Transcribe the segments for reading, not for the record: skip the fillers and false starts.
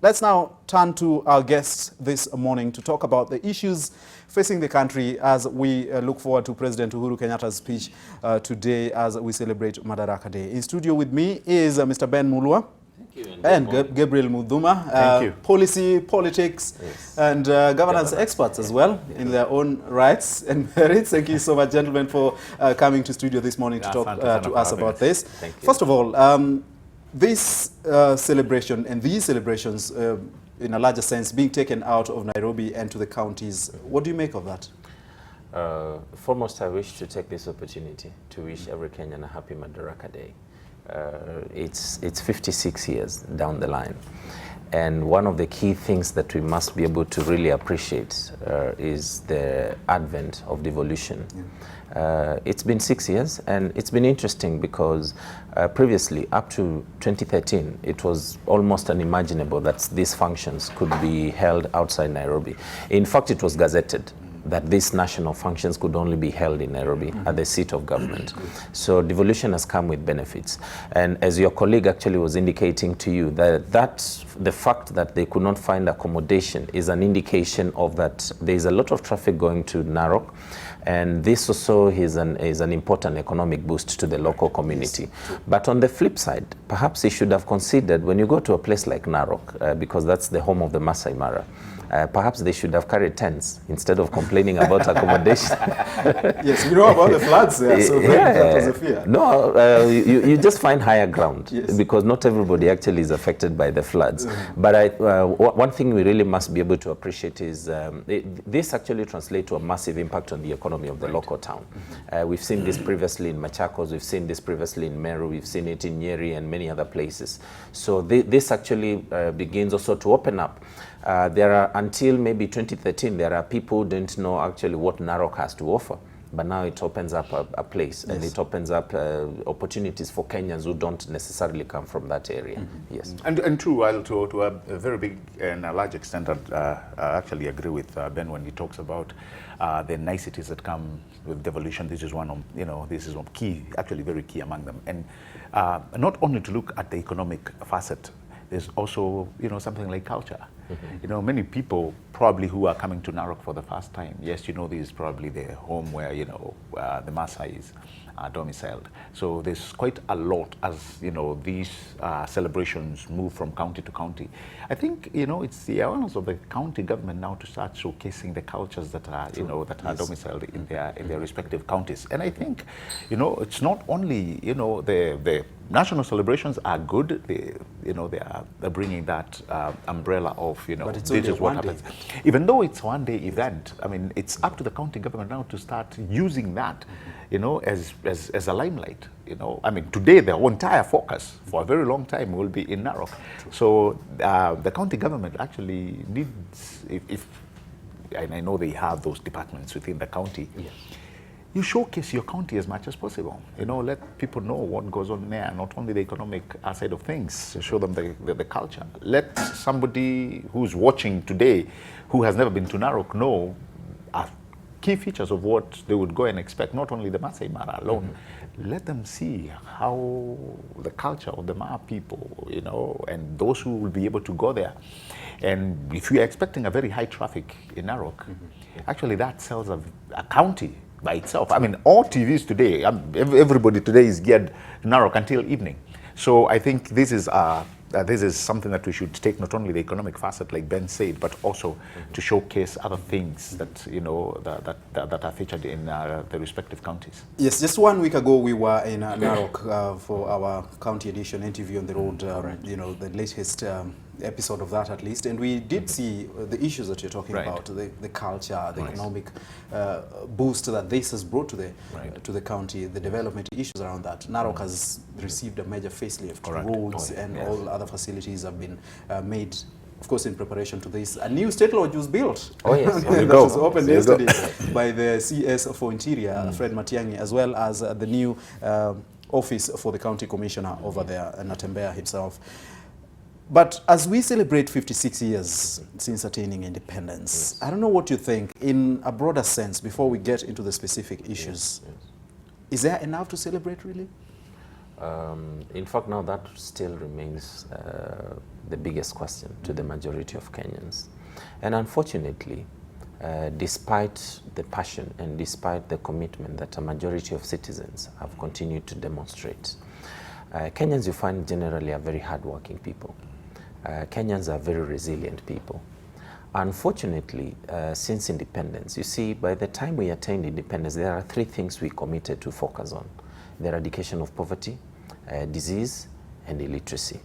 Let's now turn to our guests this morning to talk about the issues facing the country as we look forward to President Uhuru Kenyatta's speech today as we celebrate Madaraka Day. In studio with me is Mr. Ben Mulwa. And Gabriel Muduma, policy, politics, and governance experts as well in their own rights and merits. Thank you so much, gentlemen, for coming to studio this morning to talk to us about this. First of all, this celebration and these celebrations, in a larger sense, being taken out of Nairobi and to the counties, what do you make of that? Foremost, I wish to take this opportunity to wish every Kenyan a happy Madaraka Day. It's 56 years down the line, and one of the key things that we must be able to really appreciate is the advent of devolution. It's been 6 years, and it's been interesting because previously, up to 2013, it was almost unimaginable that these functions could be held outside Nairobi. In fact, it was gazetted that these national functions could only be held in Nairobi at the seat of government. So devolution has come with benefits. And as your colleague actually was indicating to you, that the fact that they could not find accommodation is an indication of that there is a lot of traffic going to Narok. And this also is an important economic boost to the local community. But on the flip side, perhaps they should have considered when you go to a place like Narok, because that's the home of the Masai Mara, perhaps they should have carried tents instead of complaining about accommodation. Yes, you know about the floods there, so that was a fear. No, you just find higher ground, because not everybody actually is affected by the floods. But one thing we really must be able to appreciate is this actually translates to a massive impact on the economy of the local town. We've seen this previously in Machakos, we've seen this previously in Meru, we've seen it in Nyeri and many other places. So this actually begins also to open up. There are, until maybe 2013, there are people who didn't know actually what Narok has to offer. But now it opens up a place, and it opens up opportunities for Kenyans who don't necessarily come from that area. Yes. And true, I'll to a very big and a large extent, I actually agree with Ben when he talks about the niceties that come with devolution. This is one of, this is one key, actually very key among them. And not only to look at the economic facet, there's also, something like culture. Many people probably who are coming to Narok for the first time, yes, this is probably the home where, the Maasais are domiciled. So there's quite a lot as, these celebrations move from county to county. I think, it's the awareness of the county government now to start showcasing the cultures that are, that are domiciled in their respective counties. And I think, it's not only, the national celebrations are good. They're bringing that umbrella of, this is what happens. Even though it's one-day event, I mean, it's up to the county government now to start using that, as a limelight. I mean, today the entire focus for a very long time will be in Narok. So the county government actually needs, and I know they have those departments within the county. You showcase your county as much as possible. Let people know what goes on there, not only the economic side of things, show them the culture. Let somebody who's watching today, who has never been to Narok, know key features of what they would go and expect, not only the Masai Mara alone. Let them see how the culture of the Maa people, and those who will be able to go there. And if you're expecting a very high traffic in Narok, actually that sells a county by itself. I mean, all TVs today, everybody today is geared to Narok until evening. So I think this is something that we should take, not only the economic facet, like Ben said, but also to showcase other things that that are featured in the respective counties. Yes, just 1 week ago we were in Narok for our county edition interview on the road. The latest episode of that, at least, and we did see the issues that you're talking about, the culture, the economic boost that this has brought to the county, the development issues around that. Narok has received a major facelift. Roads and all other facilities have been made, of course, in preparation to this. A new state lodge was built. That was opened yesterday by the CS for Interior, Fred Matiang'i, as well as the new office for the county commissioner over there, Natembeya himself. But as we celebrate 56 years since attaining independence, I don't know what you think, in a broader sense, before we get into the specific issues. Is there enough to celebrate, really? In fact, now that still remains the biggest question to the majority of Kenyans. And unfortunately, despite the passion and despite the commitment that a majority of citizens have continued to demonstrate, Kenyans, you find, generally are very hardworking people. Kenyans are very resilient people. Unfortunately, since independence, you see, by the time we attained independence, there are 3 things we committed to focus on: the eradication of poverty, disease, and illiteracy.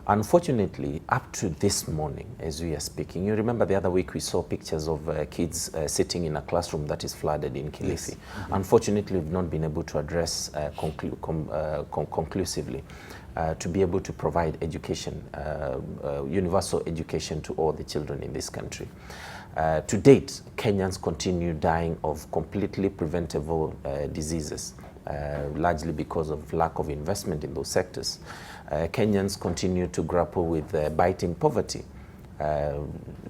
Unfortunately, up to this morning, as we are speaking, you remember the other week we saw pictures of kids sitting in a classroom that is flooded in Kilifi. Yes. Unfortunately, we've not been able to address conclusively to be able to provide education, universal education to all the children in this country. To date, Kenyans continue dying of completely preventable diseases, largely because of lack of investment in those sectors. Kenyans continue to grapple with biting poverty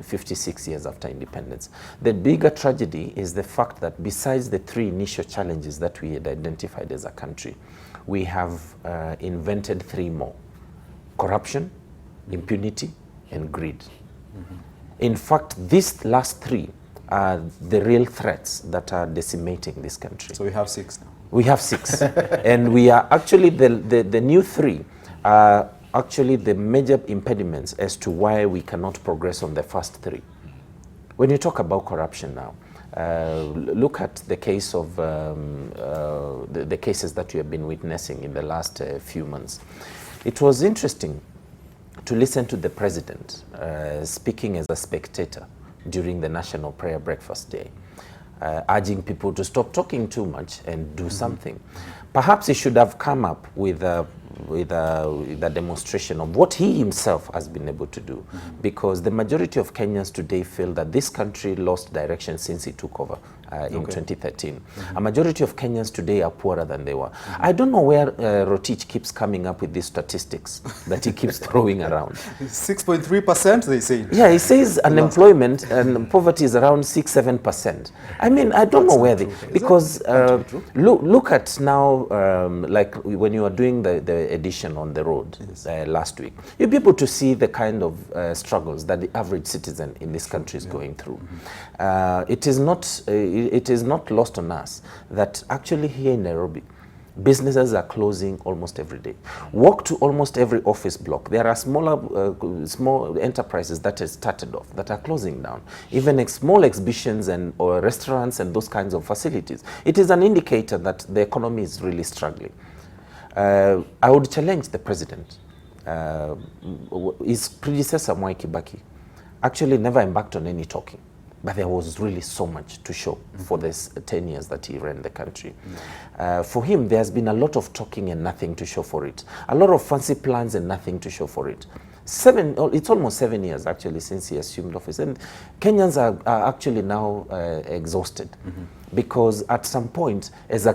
56 years after independence. The bigger tragedy is the fact that besides the 3 initial challenges that we had identified as a country, we have invented 3 more: corruption, impunity, and greed. In fact, these last 3 are the real threats that are decimating this country. So we have 6 now. We have 6. And we are actually, the new 3 are actually the major impediments as to why we cannot progress on the first 3. When you talk about corruption now, look at the case of the cases that you have been witnessing in the last few months. It was interesting to listen to the president speaking as a spectator during the National Prayer Breakfast Day, urging people to stop talking too much and do something. Perhaps he should have come up with a demonstration of what he himself has been able to do, because the majority of Kenyans today feel that this country lost direction since he took over in 2013. A majority of Kenyans today are poorer than they were. I don't know where Rotich keeps coming up with these statistics that he keeps throwing around. 6.3% they say. Yeah, he says unemployment and poverty is around 6-7%. I mean, I don't know where they, because look at now, like when you are doing the edition on the road last week, you'll be able to see the kind of struggles that the average citizen in this country is going through. It is not lost on us that actually here in Nairobi, businesses are closing almost every day. Walk to almost every office block. There are small enterprises that have started off that are closing down. Even small exhibitions or restaurants and those kinds of facilities. It is an indicator that the economy is really struggling. I would challenge the president. His predecessor, Mwai Kibaki, actually never embarked on any talking. But there was really so much to show for this 10 years that he ran the country. For him, there's been a lot of talking and nothing to show for it. A lot of fancy plans and nothing to show for it. It's almost 7 years actually since he assumed office. And Kenyans are actually now exhausted. Because at some point, as a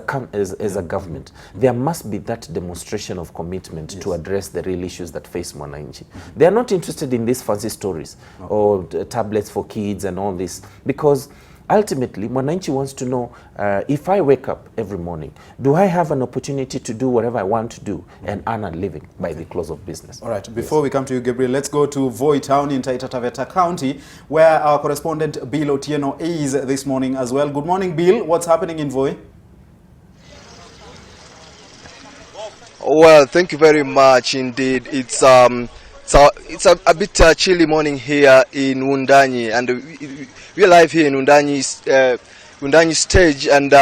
government, there must be that demonstration of commitment to address the real issues that face Mwananchi. They are not interested in these fancy stories or tablets for kids and all this, because ultimately, Mwananchi wants to know, if I wake up every morning, do I have an opportunity to do whatever I want to do and earn a living by the close of business? All right, before we come to you, Gabriel, let's go to Voi Town in Taita Taveta County, where our correspondent Bill Otieno is this morning as well. Good morning, Bill. What's happening in Voi? Well, thank you very much indeed. It's a bit chilly morning here in Wundanyi, and we're live here in Wundanyi stage, and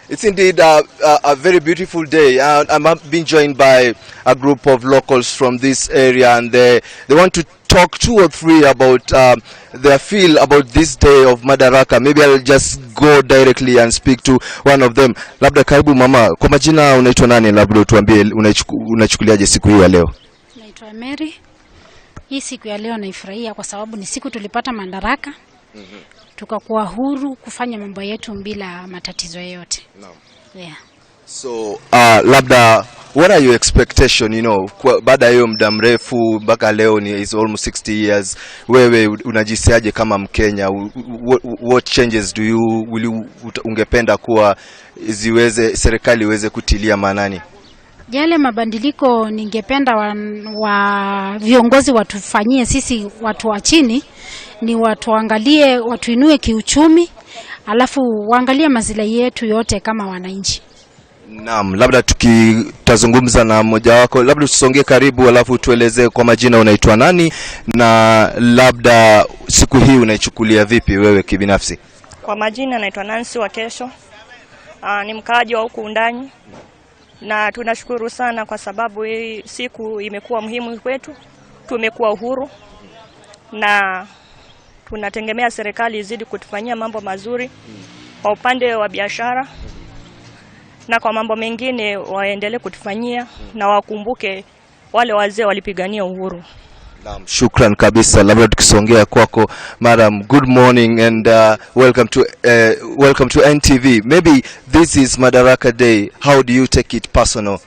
it's indeed a very beautiful day. I'm being joined by a group of locals from this area, and they want to talk 2 or 3 about their feel about this day of Madaraka. Maybe I'll just go directly and speak to one of them. Labda karibu mama, kwa majina unaitwa nani? Labda utuambie unachukuliaje siku hii ya leo? Naitwa Mary. Hii siku ya leo naifurahia kwa sababu ni siku tulipata madaraka. Tukakuwa huru kufanya mambo yetu bila matatizo yoyote. Yeah. So labda what are your expectation, baada ya hiyo muda mrefu mpaka leo is almost 60 years, wewe unajisiaje kama Mkenya? What changes ungependa kuwa serikali iweze kutilia maanani? Yale mabadiliko ningependa wa viongozi watufanyie sisi watu wa chini ni watuangalie, watuinue kiuchumi, alafu waangalie maslahi yetu yote kama wananchi. Naam, labda tutazungumza na mmoja wako, labda tusongee karibu, alafu tueleze kwa majina unaitwa nani na labda siku hii unaichukulia vipi wewe kibinafsi? Kwa majina naitwa Nancy wa Kesho. Ni mkaaji wa huku Undanyi. Na tunashukuru sana kwa sababu hii siku imekuwa muhimu kwetu. Tumekuwa uhuru na tunategemea serikali izidi kutufanyia mambo mazuri kwa upande wa biashara, na kwa mambo mengine waendelee kutufanyia na wakumbuke wale wazee walipigania uhuru. Naam, shukran kabisa. Labda tukisongea kwako, madam, good morning and welcome to NTV. Maybe this is Madaraka Day. How do you take it personal?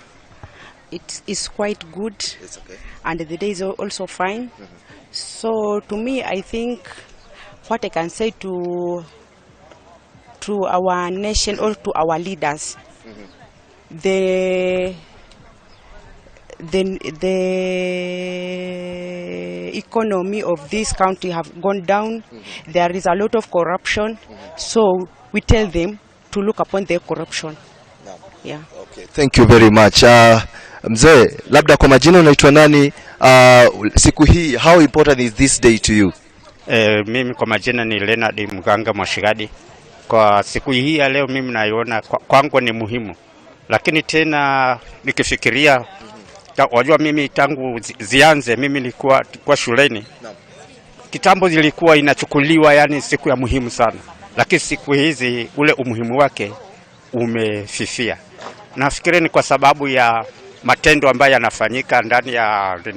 It is quite good. It's okay. And the day is also fine. So to me, I think what I can say to our nation or to our leaders, the economy of this country have gone down. There is a lot of corruption. So we tell them to look upon their corruption. Yeah. Okay. Thank you very much. Mzee, labda kwa majina unaitwa nani? Siku hii, how important is this day to you? Mimi kwa majina ni Leonard Mganga Mwashigadi. Kwa siku hii ya leo mimi naiona kwangu ni muhimu. Lakini tena nikifikiria, wajua mimi tangu zianze mimi nilikuwa shuleni. Kitambo zilikuwa inachukuliwa yani siku ya muhimu sana. Lakini siku hizi ule umuhimu wake umefifia. Nafikiri ni kwa sababu ya matendo ambayo yanafanyika ndani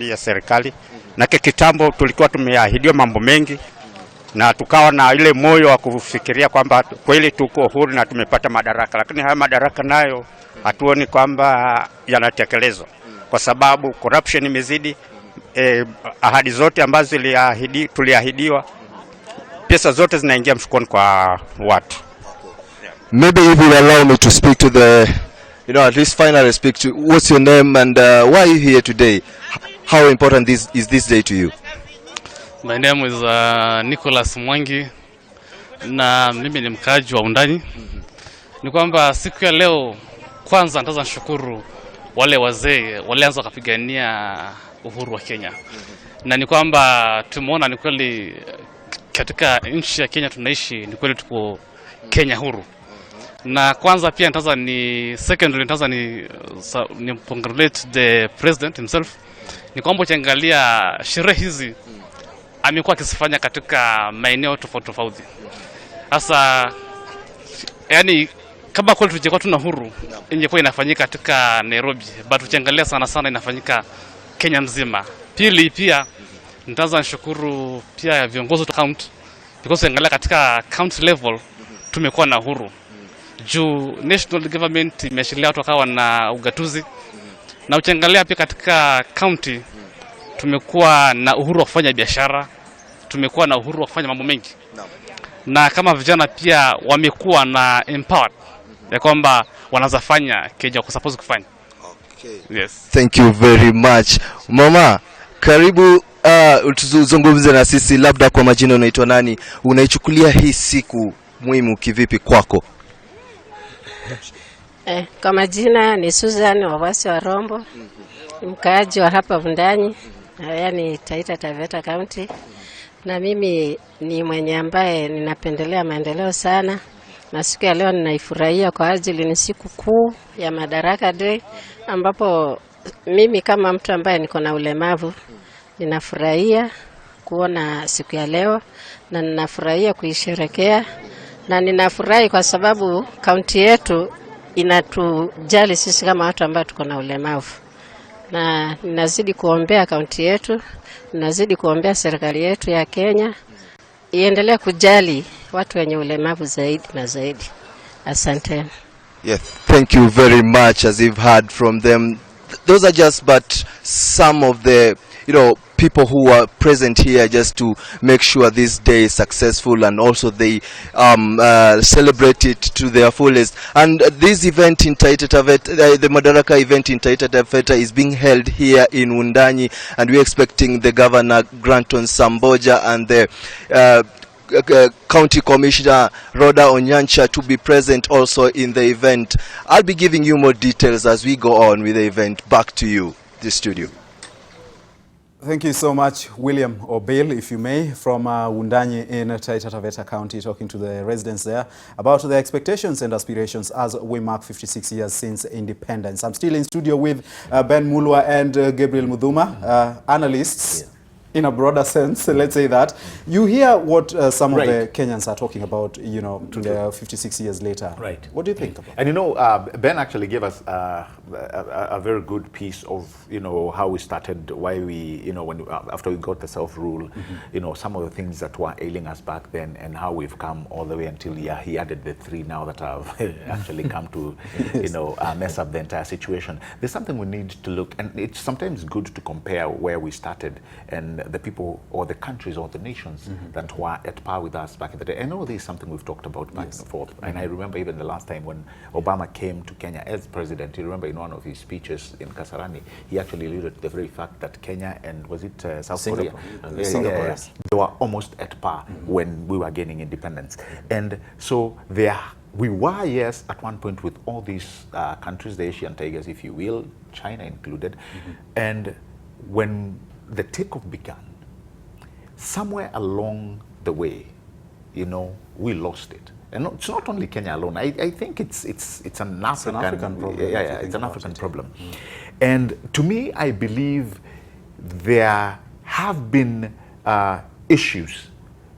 ya serikali. Na kitambo tulikuwa tumeahidiwa mambo mengi na tukawa na ile moyo wa kufikiria kwamba kweli tuko huru na tumepata madaraka, lakini haya madaraka nayo hatuoni kwamba yanatekelezwa kwa sababu corruption imezidi. Ahadi zote ambazo tuliahidiwa, pesa zote zinaingia mfukoni kwa watu. Maybe if you allow me to speak to the, at least finally speak to, what's your name and why are you here today? How important is this day to you? My name is Nicholas Mwangi na mimi ni mkaaji wa Undanyi. Ni kwamba siku ya leo kwanza nataka nishukuru wale wazee walianza kupigania uhuru wa Kenya. Na ni kwamba tumeona ni kweli katika nchi ya Kenya tunaishi, ni kweli tuko Kenya huru. Na kwanza pia nataka ni congratulate the president himself. Ni kwamba ukiangalia sherehe hizi amekuwa akisifanya katika maeneo tofauti. Sasa yani kama kweli tungekuwa tuna huru ingekuwa inafanyika katika Nairobi, but ukiangalia sana inafanyika Kenya mzima. Pili pia nitaanza nishukuru pia viongozi wa county, because angalia katika county level tumekuwa na huru. Juu national government imeshikilia watu wakawa na ugatuzi, na ukiangalia pia katika county tumekuwa na uhuru wa kufanya biashara, tumekuwa na uhuru wa kufanya mambo mengi. Na kama vijana pia wamekuwa na empowered ya kwamba wanazafanya Kenya kwa suppose kufanya. Okay. Yes. Thank you very much. Mama, karibu tuzungumze na sisi, labda kwa majina unaitwa nani? Unaichukulia hii siku muhimu kivipi kwako? Kwa majina ni Susan Wawasi wa Rombo. Mkaaji wa hapa Undanyi, yani Taita Taveta County. Na mimi ni mwenye ambaye ninapendelea maendeleo sana. Na siku ya leo ninaifurahia kwa ajili ni siku kuu ya Madaraka Day, ambapo mimi kama mtu ambaye niko na ulemavu ninafurahia kuona siku ya leo na ninafurahia kuisherehekea, na ninafurahi kwa sababu kaunti yetu inatujali sisi kama watu ambao tuko na ulemavu. Na ninazidi kuombea kaunti yetu, ninazidi kuombea serikali yetu ya Kenya iendelee kujali watu wenye ulemavu zaidi na zaidi. Asante. Yes, thank you very much. As you've heard from them, those are just but some of the, you know, people who are present here just to make sure this day is successful, and also they celebrate it to their fullest. And this event in Taita Taveta, the Madaraka event in Taita Taveta, is being held here in Wundanyi, and we're expecting the Governor Granton Samboja and the County Commissioner Rhoda Onyancha to be present also in the event. I'll be giving you more details as we go on with the event. Back to you, the studio. Thank you so much, William O'Bill, if you may, from Wundanyi in Taita Taveta County, talking to the residents there about their expectations and aspirations as we mark 56 years since independence. I'm still in studio with Ben Mulwa and Gabriel Mudhuma, analysts. Yeah. In a broader sense, let's say that. You hear what some of the Kenyans are talking about, you know, 56 years later. Right. What do you think about it? And you know, Ben actually gave us a very good piece of, you know, how we started, why we, you know, when after we got the self-rule, you know, some of the things that were ailing us back then, and how we've come all the way until he added the 3 now that have actually come to, you know, mess up the entire situation. There's something we need to look, and it's sometimes good to compare where we started and the people or the countries or the nations that were at par with us back in the day. I know this is something we've talked about back and forth. And I remember even the last time when Obama came to Kenya as president, you remember in one of his speeches in Kasarani, he actually alluded to the very fact that Kenya and, was it South Korea? Singapore. They were almost at par when we were gaining independence. And so we were, yes, at one point with all these countries, the Asian tigers, if you will, China included. And when the takeoff began, somewhere along the way, you know, we lost it. And it's not only Kenya alone. I think it's an African problem. Yeah, it's an African problem. And to me, I believe there have been issues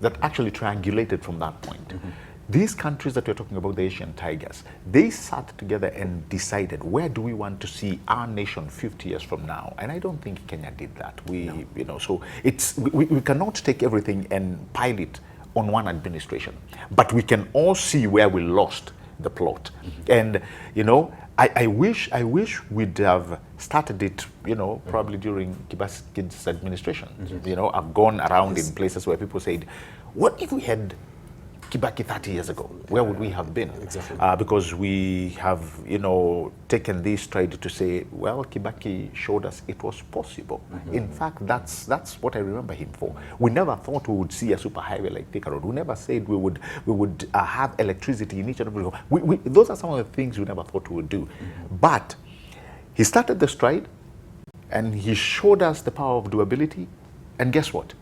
that actually triangulated from that point. These countries that we're talking about, the Asian tigers, they sat together and decided, where do we want to see our nation 50 years from now? And I don't think Kenya did that. You know, so we cannot take everything and pile it on one administration, but we can all see where we lost the plot. And you know, I wish we'd have started it, you know, probably during Kibaki's administration. You know, I've gone around in places where people said, what if we had Kibaki 30 years ago, where would we have been? Exactly. Because we have, you know, taken this stride to say, well, Kibaki showed us it was possible. In fact, that's what I remember him for. We never thought we would see a superhighway like Thika Road. We never said we would have electricity in each and every home. Those are some of the things we never thought we would do. But he started the stride, and he showed us the power of doability. And guess what?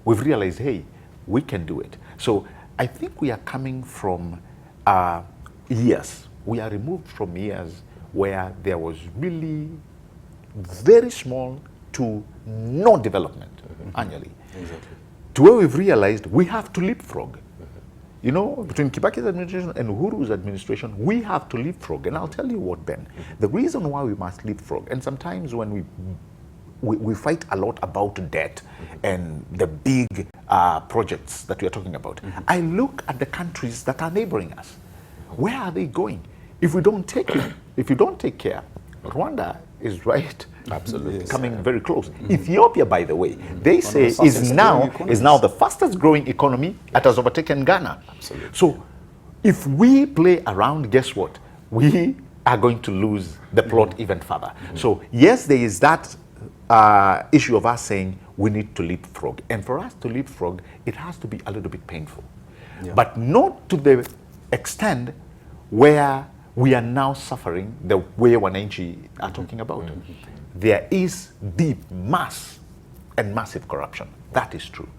We've realized, hey, we can do it. So I think we are coming from years. We are removed from years where there was really very small to no development annually. Exactly. To where we've realized we have to leapfrog. You know, between Kibaki's administration and Uhuru's administration, we have to leapfrog. And I'll tell you what, Ben, the reason why we must leapfrog, and sometimes when we fight a lot about debt and the big projects that we are talking about. I look at the countries that are neighboring us. Where are they going? If we don't take it, if you don't take care, Rwanda is right. Absolutely. Coming very close. Ethiopia, by the way, they say is now the fastest growing economy. It has overtaken Ghana. Absolutely. So if we play around, guess what? We are going to lose the plot even further. So yes, there is that issue of us saying we need to leapfrog. And for us to leapfrog, it has to be a little bit painful. Yeah. But not to the extent where we are now suffering the way wananchi are talking about. There is deep mass and massive corruption. That is true.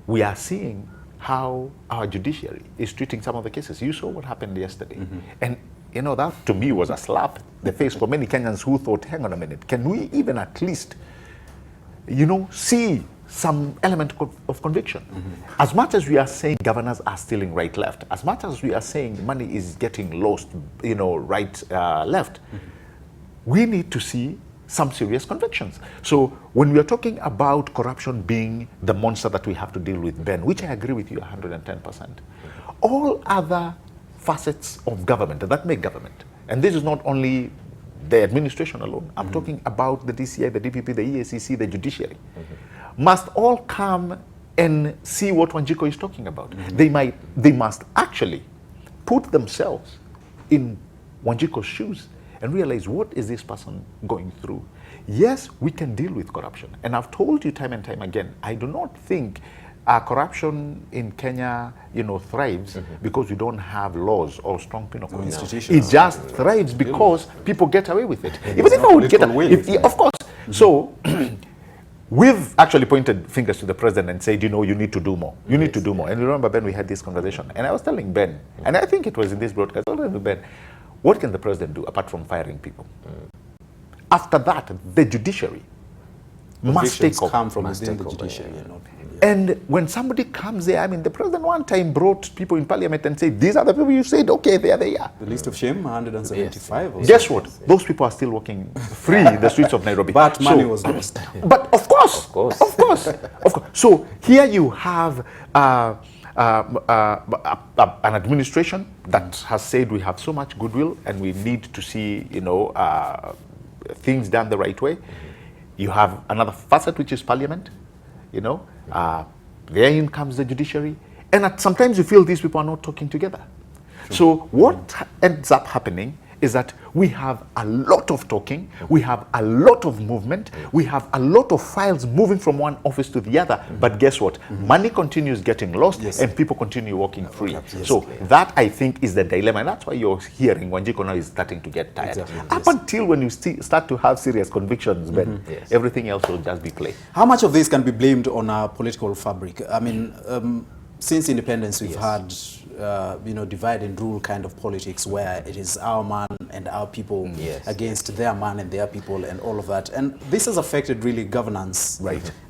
We are seeing how our judiciary is treating some of the cases. You saw what happened yesterday. And you know, that to me was a slap in the face for many Kenyans who thought, hang on a minute, can we even at least, you know, see some element of conviction? As much as we are saying governors are stealing right, left, as much as we are saying money is getting lost, you know, right, left, we need to see some serious convictions. So when we are talking about corruption being the monster that we have to deal with, Ben, which I agree with you 110%, all other facets of government that make government, and this is not only the administration alone. I'm talking about the DCI, the DPP, the EACC, the judiciary. Must all come and see what Wanjiko is talking about. They must actually put themselves in Wanjiko's shoes and realize, what is this person going through? Yes, we can deal with corruption. And I've told you time and time again, I do not think corruption in Kenya, thrives because we don't have laws or strong penal codes. It just thrives because people get away with it. Even if I would get away, of course. So we've actually pointed fingers to the president and said, you need to do more. You need to do more. And remember, Ben, we had this conversation. And I was telling Ben, and I think it was in this broadcast, I was telling Ben, what can the president do apart from firing people? After that, the judiciary must take over. Come from within the judiciary. And when somebody comes there, the president one time brought people in parliament and said, these are the people you said, okay, there they are. The list of shame, 175. Yes. Guess what? Those people are still walking free in the streets of Nairobi. But money was lost. But of course. So here you have an administration that has said we have so much goodwill and we need to see, things done the right way. You have another facet, which is parliament. Therein comes the judiciary, and sometimes you feel these people are not talking together. So what ends up happening is that we have a lot of talking, we have a lot of movement, we have a lot of files moving from one office to the other, but guess what? Money continues getting lost and people continue walking free. So that, I think, is the dilemma, and that's why you're hearing Wanjiko now is starting to get tired. Up until when you start to have serious convictions, Ben, everything else will just be play. How much of this can be blamed on our political fabric? Since independence, we've had divide and rule kind of politics where it is our man and our people against their man and their people and all of that. And this has affected really governance,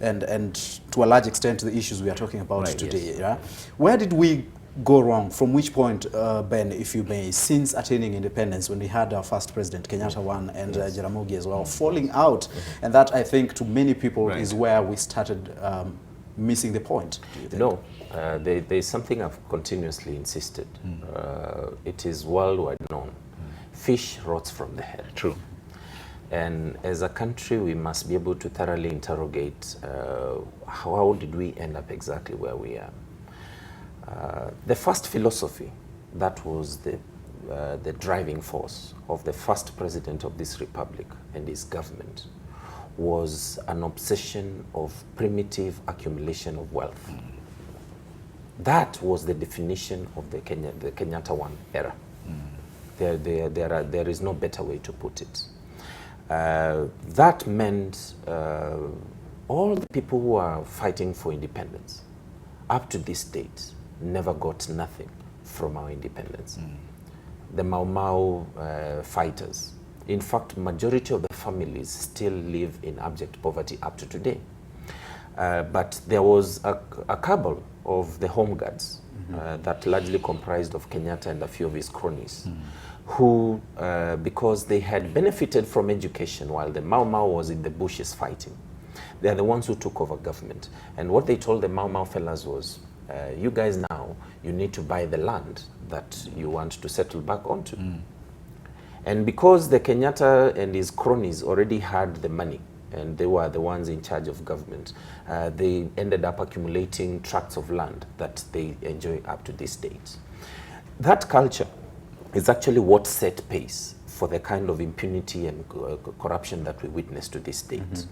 and to a large extent the issues we are talking about today. Where did we go wrong? From which point, Ben, if you may, since attaining independence, when we had our first president, Kenyatta one, and Jaramogi as well, falling out? And that, I think, to many people is where we started missing the point. No, there's something I've continuously insisted. It is worldwide known. Fish rots from the head. True. And as a country, we must be able to thoroughly interrogate how did we end up exactly where we are. The first philosophy that was the driving force of the first president of this republic and his government was an obsession of primitive accumulation of wealth. That was the definition of the Kenyatta one era. There is no better way to put it. That meant all the people who are fighting for independence up to this date never got nothing from our independence. The Mau Mau fighters, in fact, majority of the families still live in abject poverty up to today. But there was a cabal of the home guards that largely comprised of Kenyatta and a few of his cronies, who, because they had benefited from education while the Mau Mau was in the bushes fighting, they are the ones who took over government. And what they told the Mau Mau fellas was, you guys now, you need to buy the land that you want to settle back onto. And because the Kenyatta and his cronies already had the money, and they were the ones in charge of government, they ended up accumulating tracts of land that they enjoy up to this date. That culture is actually what set pace for the kind of impunity and corruption that we witness to this date.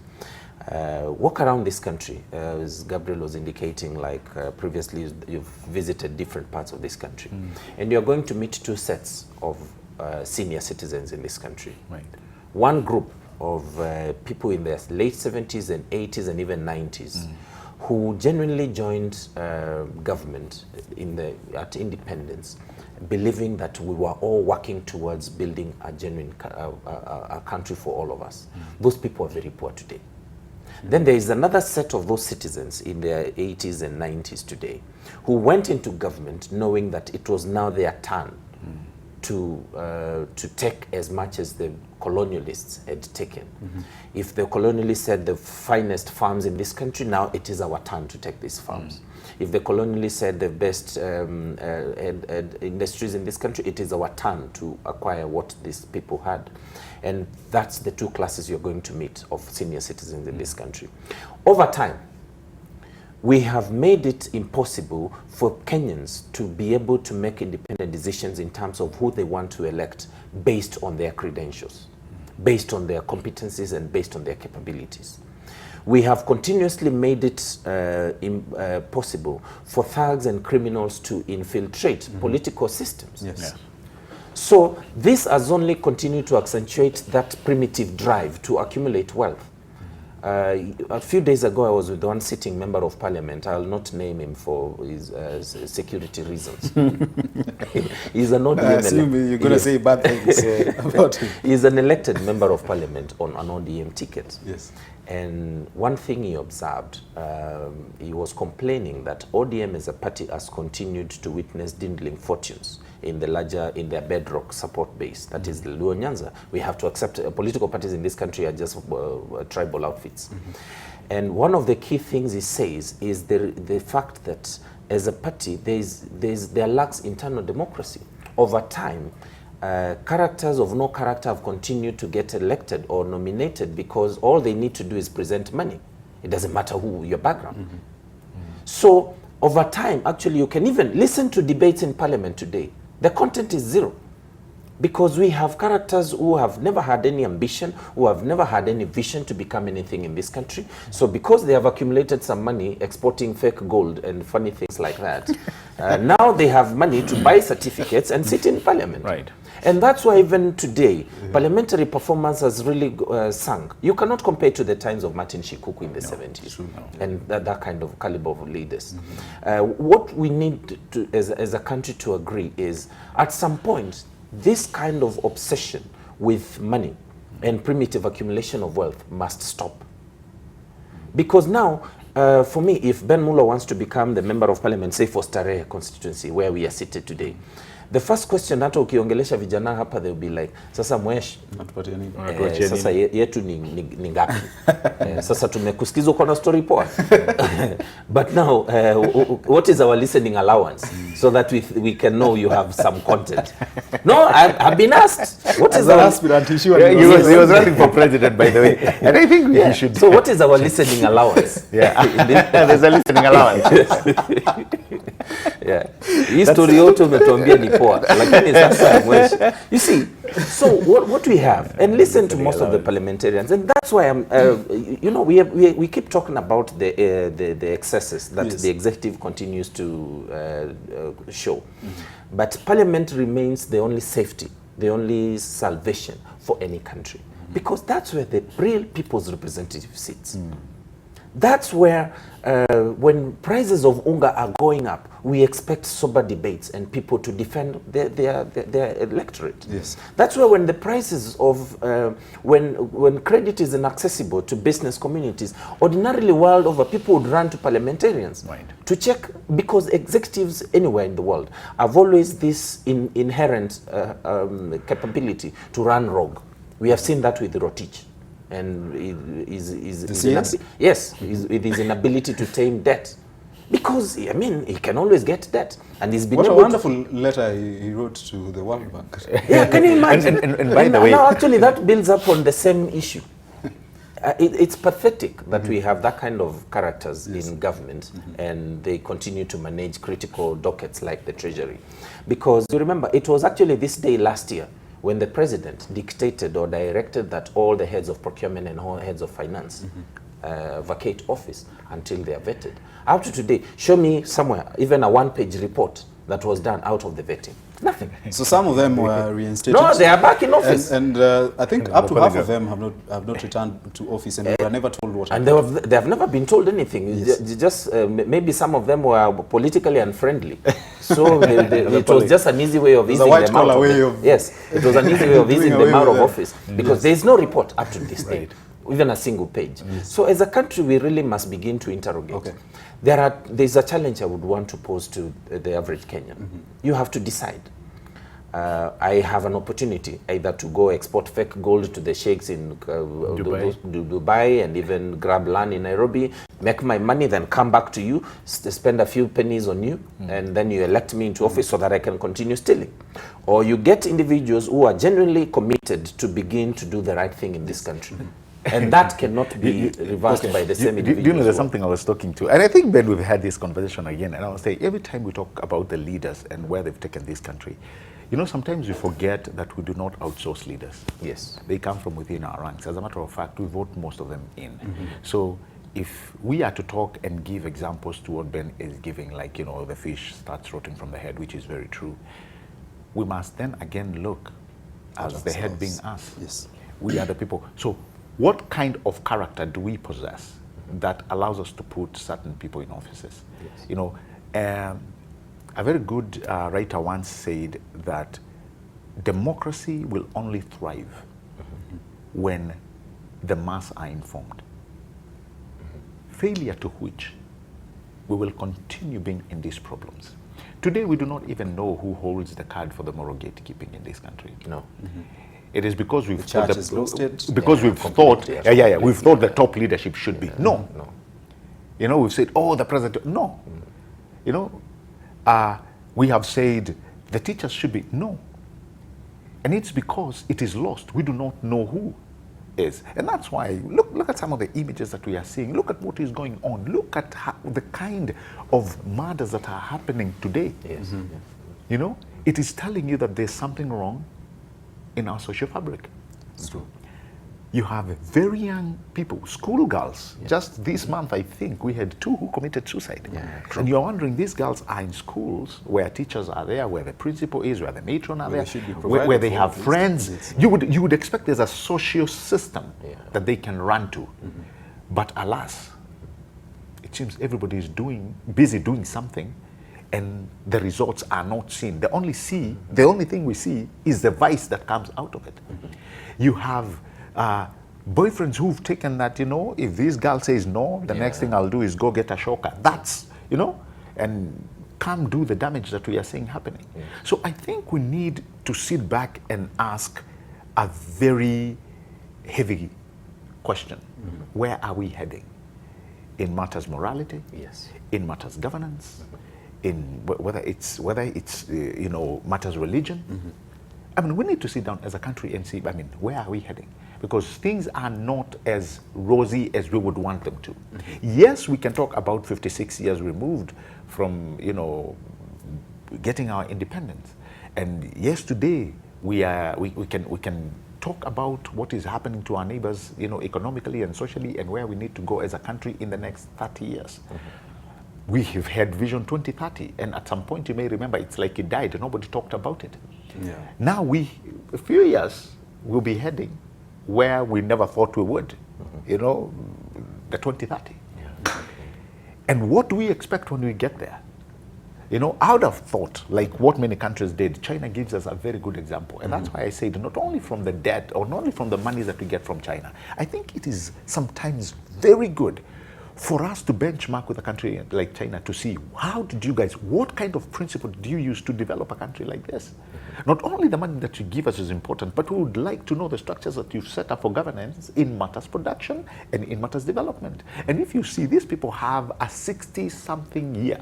Walk around this country, as Gabriel was indicating, like previously you've visited different parts of this country, and you're going to meet two sets of senior citizens in this country. One group of people in their late 70s and 80s and even 90s who genuinely joined government at independence, believing that we were all working towards building a genuine a country for all of us. Those people are very poor today. Then there is another set of those citizens in their 80s and 90s today who went into government knowing that it was now their turn to take as much as the colonialists had taken. If the colonialists had the finest farms in this country, now it is our turn to take these farms. If the colonialists had the best industries in this country, it is our turn to acquire what these people had. And that's the two classes you're going to meet of senior citizens in this country. Over time, we have made it impossible for Kenyans to be able to make independent decisions in terms of who they want to elect based on their credentials, based on their competencies, and based on their capabilities. We have continuously made it possible for thugs and criminals to infiltrate political systems. Yes. Yeah. So this has only continued to accentuate that primitive drive to accumulate wealth. A few days ago, I was with one sitting member of parliament. I'll not name him for his security reasons. He's an ODM. I assume you're going to say bad things about him. He's an elected member of parliament on an ODM ticket. Yes. And one thing he observed, he was complaining that ODM as a party has continued to witness dwindling fortunes in their bedrock support base, that is the Luo Nyanza. We have to accept political parties in this country are just tribal outfits. And one of the key things he says is the fact that as a party, there lacks internal democracy. Over time, characters of no character have continued to get elected or nominated because all they need to do is present money. It doesn't matter who your background. So over time, actually, you can even listen to debates in parliament today. The content is zero because we have characters who have never had any ambition, who have never had any vision to become anything in this country. So because they have accumulated some money exporting fake gold and funny things like that, now they have money to buy certificates and sit in parliament. Right. And that's why even today, parliamentary performance has really sunk. You cannot compare it to the times of Martin Shikuku in the 70s and that kind of caliber of leaders. What we need to, as a country to agree is, at some point, this kind of obsession with money and primitive accumulation of wealth must stop. Because now, for me, if Ben Muller wants to become the member of parliament, say for Starehe constituency, where we are seated today, the first question hata ukiongelesha vijana hapa, they'll be like, sasa mwesh, sasa yetu ni ngapi? Sasa tumekusikiza uko na story poa. But now, what is our listening allowance? So that we can know you have some content. No, I've been asked. What is our aspirant? He was running for president, by the way. And I think we should. So what is our listening allowance? There's a listening allowance. Yeah. Hii story yote umetuambia ni poa, lakini sasa mweshi. You see, so what we have, and listen to most of the parliamentarians, and that's why I'm, you know, we keep talking about the excesses that the executive continues to show, but parliament remains the only safety, the only salvation for any country, because that's where the real people's representative sits. That's where, when prices of unga are going up, we expect sober debates and people to defend their electorate. Yes. That's where, when the prices of, when credit is inaccessible to business communities, ordinarily world over, people would run to parliamentarians to check, because executives anywhere in the world have always this inherent capability to run rogue. We have seen that with Rotich. And with his inability to tame debt, because I mean he can always get debt, and he's been what able a wonderful letter he wrote to the World Bank. Yeah, can you imagine? and by the way, now actually that builds up on the same issue. It's pathetic that we have that kind of characters in government, and they continue to manage critical dockets like the Treasury, because you remember it was actually this day last year when the president dictated or directed that all the heads of procurement and all heads of finance vacate office until they are vetted. Up to today, show me somewhere, even a one-page report that was done out of the vetting. Nothing. So some of them were reinstated. No, they are back in office. And I think up to half of them have not returned to office, and they were never told what happened. And they have never been told anything. Yes. Just maybe some of them were politically unfriendly. So it was just an easy way of easing them out of Yes, it was an easy way of easing them out of office, because there is no report up to this day, even a single page. So as a country, we really must begin to interrogate. There's a challenge I would want to pose to the average Kenyan. You have to decide. I have an opportunity either to go export fake gold to the sheikhs in Dubai and even grab land in Nairobi, make my money, then come back to you, spend a few pennies on you, and then you elect me into office so that I can continue stealing. Or you get individuals who are genuinely committed to begin to do the right thing in this country. And that cannot be reversed by the same individuals. You know, there's something I was talking to, and I think, Ben, we've had this conversation again, and I was saying, every time we talk about the leaders and where they've taken this country, you know, sometimes we forget that we do not outsource leaders. Yes. They come from within our ranks. As a matter of fact, we vote most of them in. So if we are to talk and give examples to what Ben is giving, like, you know, the fish starts rotting from the head, which is very true, we must then again look as the head being us. Yes. We are the people. So what kind of character do we possess that allows us to put certain people in offices? Yes. You know, a very good writer once said that democracy will only thrive when the mass are informed. Failure to which we will continue being in these problems. Today we do not even know who holds the card for the moral gatekeeping in this country. No. It is because we've thought church lost it. because we've thought we've thought the top leadership should be. No. You know, we've said, oh, the president. No. You know, we have said the teachers should be. No. And it's because it is lost. We do not know who is. And that's why, look at some of the images that we are seeing. Look at what is going on. Look at the kind of murders that are happening today. Yes. You know, it is telling you that there's something wrong in our social fabric. It's true. You have very young people, schoolgirls. Just this month, I think, we had 2 who committed suicide. And you're wondering, these girls are in schools where teachers are there, where the principal is, where the matron are there, where they have friends. You would expect there's a social system that they can run to. But alas, it seems everybody is busy doing something, and the results are not seen. The only thing we see is the vice that comes out of it. You have boyfriends who've taken that, you know, if this girl says no, the next thing I'll do is go get a shocker. That's, you know, and come do the damage that we are seeing happening. So I think we need to sit back and ask a very heavy question. Where are we heading? In matters morality? Yes. In matters governance? In whether it's you know, matters religion? I mean, we need to sit down as a country and see, I mean, where are we heading? Because things are not as rosy as we would want them to. Yes, we can talk about 56 years removed from, you know, getting our independence. And yes, today we can talk about what is happening to our neighbors, you know, economically and socially, and where we need to go as a country in the next 30 years. We have had Vision 2030, and at some point, you may remember, it's like it died, and nobody talked about it. Now a few years, we'll be heading where we never thought we would, you know, the 2030. And what do we expect when we get there? You know, I would have thought, like what many countries did, China gives us a very good example. And that's why I said, not only from the debt, or not only from the money that we get from China, I think it is sometimes very good for us to benchmark with a country like China to see, how did you guys, what kind of principle do you use to develop a country like this? Not only the money that you give us is important, but we would like to know the structures that you've set up for governance in matters production and in matters development. And if you see, these people have a 60-something year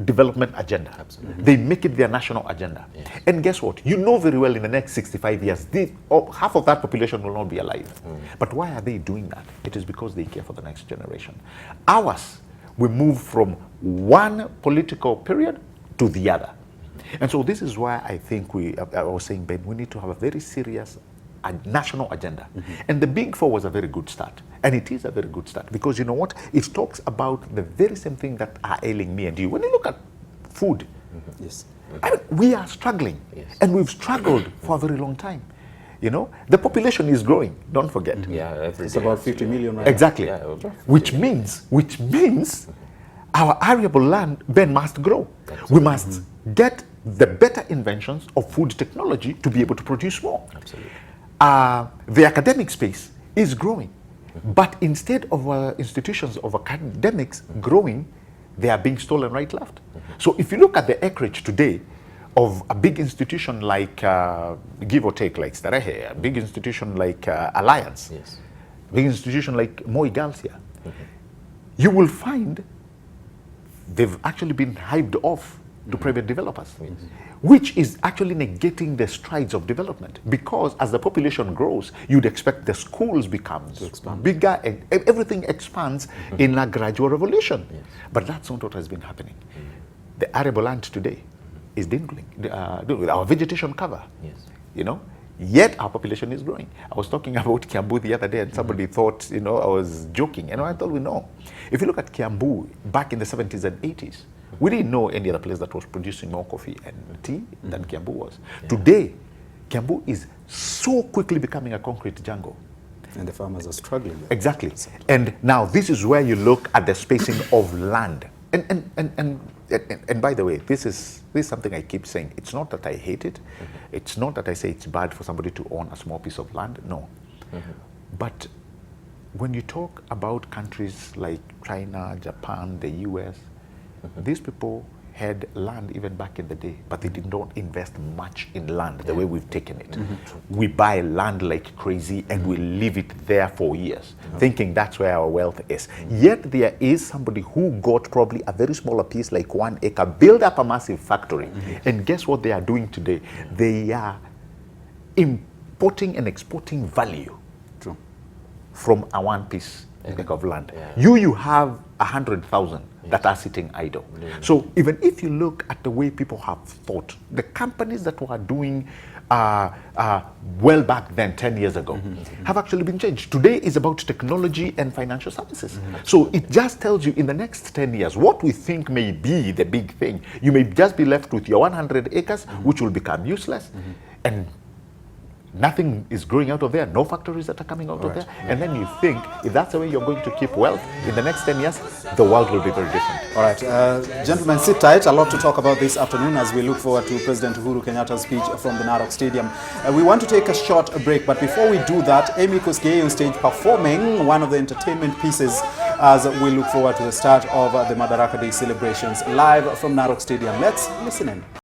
development agenda. Absolutely. They make it their national agenda. And guess what? You know very well in the next 65 years, half of that population will not be alive. But why are they doing that? It is because they care for the next generation. Ours, we move from one political period to the other. And so this is why I think I was saying, Ben, we need to have a very serious national agenda. And the Big Four was a very good start. And it is a very good start because, you know what? It talks about the very same thing that are ailing me and you. When you look at food, Yes. I mean, we are struggling. And we've struggled for a very long time. You know, the population is growing, don't forget. It's about 50 million right Exactly. now. Which means our arable land then must grow. We must get the better inventions of food technology to be able to produce more. Absolutely. The academic space is growing, but instead of institutions of academics growing, they are being stolen right left. So if you look at the acreage today of a big institution like, give or take, like Starehe, a big institution like Alliance, Yes. big institution like Moi Girls here, you will find they've actually been hived off to private developers, which is actually negating the strides of development, because as the population grows, you'd expect the schools becomes bigger and everything expands in a gradual revolution. But that's not what has been happening. The arable land today is dwindling, our vegetation cover, you know, yet our population is growing. I was talking about Kiambu the other day, and somebody thought, you know, I was joking. And I thought, we know. If you look at Kiambu back in the 70s and 80s, we didn't know any other place that was producing more coffee and tea than Kiambu was. Today, Kiambu is so quickly becoming a concrete jungle. And the farmers are struggling. Exactly. And now this is where you look at the spacing of land. And by the way, this is something I keep saying. It's not that I hate it. It's not that I say it's bad for somebody to own a small piece of land. No. But when you talk about countries like China, Japan, the US, these people had land even back in the day, but they did not invest much in land the way we've taken it. We buy land like crazy and we leave it there for years, thinking that's where our wealth is. Yet there is somebody who got probably a very smaller piece, like 1 acre, build up a massive factory. And guess what they are doing today? They are importing and exporting value from a one piece of land. You have 100,000 that are sitting idle. So even if you look at the way people have thought, the companies that were doing well back then, 10 years ago, have actually been changed. Today is about technology and financial services. So it just tells you in the next 10 years, what we think may be the big thing, you may just be left with your 100 acres, which will become useless. And nothing is growing out of there, no factories that are coming out of there. And then you think, if that's the way you're going to keep wealth, in the next 10 years, the world will be very different. All right, gentlemen, sit tight. A lot to talk about this afternoon as we look forward to President Uhuru Kenyatta's speech from the Narok Stadium. We want to take a short break, but before we do that, Amy Koskei on stage performing one of the entertainment pieces as we look forward to the start of the Madaraka Day celebrations live from Narok Stadium. Let's listen in.